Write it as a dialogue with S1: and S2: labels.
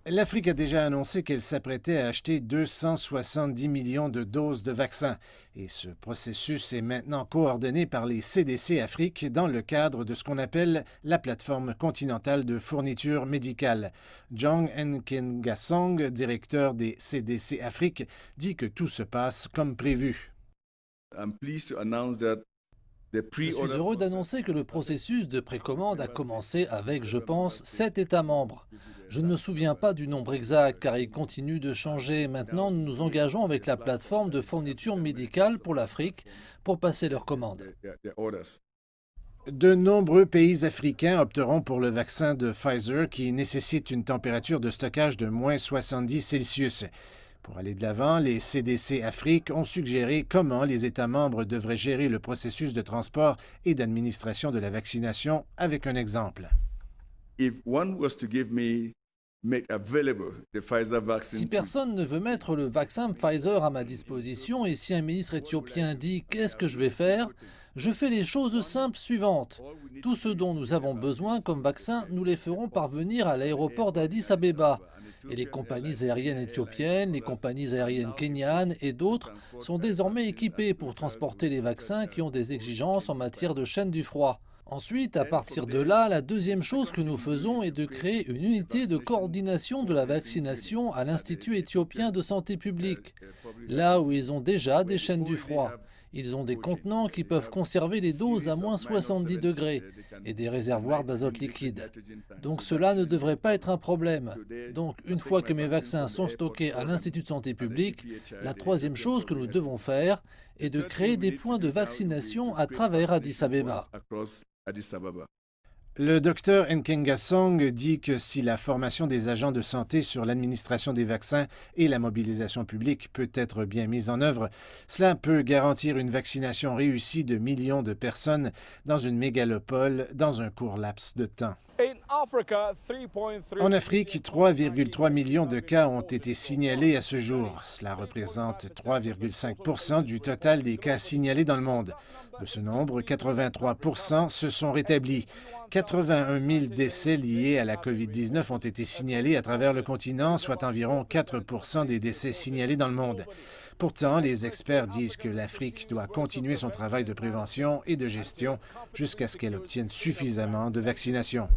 S1: L'Afrique a déjà annoncé qu'elle s'apprêtait à acheter 270 millions de doses de vaccins. Et ce processus est maintenant coordonné par les CDC Afrique dans le cadre de ce qu'on appelle la plateforme continentale de fourniture médicale. John Nkengasong, directeur des CDC Afrique, dit que tout se passe comme prévu.
S2: Je suis heureux d'annoncer que le processus de précommande a commencé avec, je pense, 7 États membres. Je ne me souviens pas du nombre exact car il continue de changer. Maintenant, nous nous engageons avec la plateforme de fourniture médicale pour l'Afrique pour passer leurs commandes.
S1: De nombreux pays africains opteront pour le vaccin de Pfizer qui nécessite une température de stockage de moins 70 Celsius. Pour aller de l'avant, les CDC Afrique ont suggéré comment les États membres devraient gérer le processus de transport et d'administration de la vaccination avec un exemple.
S2: Si personne ne veut mettre le vaccin Pfizer à ma disposition et si un ministre éthiopien dit « qu'est-ce que je vais faire ?», je fais les choses simples suivantes. Tout ce dont nous avons besoin comme vaccin, nous les ferons parvenir à l'aéroport d'Addis Abeba. Et les compagnies aériennes éthiopiennes, les compagnies aériennes kenyanes et d'autres sont désormais équipées pour transporter les vaccins qui ont des exigences en matière de chaîne du froid. Ensuite, à partir de là, la deuxième chose que nous faisons est de créer une unité de coordination de la vaccination à l'Institut éthiopien de santé publique, là où ils ont déjà des chaînes du froid. Ils ont des contenants qui peuvent conserver les doses à moins 70 degrés et des réservoirs d'azote liquide. Donc cela ne devrait pas être un problème. Donc une fois que mes vaccins sont stockés à l'Institut de santé publique, la troisième chose que nous devons faire est de créer des points de vaccination à travers Addis Abeba.
S1: Le docteur Nkengasong dit que si la formation des agents de santé sur l'administration des vaccins et la mobilisation publique peut être bien mise en œuvre, cela peut garantir une vaccination réussie de millions de personnes dans une mégalopole dans un court laps de temps. En Afrique, 3,3 millions de cas ont été signalés à ce jour. Cela représente 3,5 % du total des cas signalés dans le monde. De ce nombre, 83 % se sont rétablis. 81 000 décès liés à la COVID-19 ont été signalés à travers le continent, soit environ 4 % des décès signalés dans le monde. Pourtant, les experts disent que l'Afrique doit continuer son travail de prévention et de gestion jusqu'à ce qu'elle obtienne suffisamment de vaccination.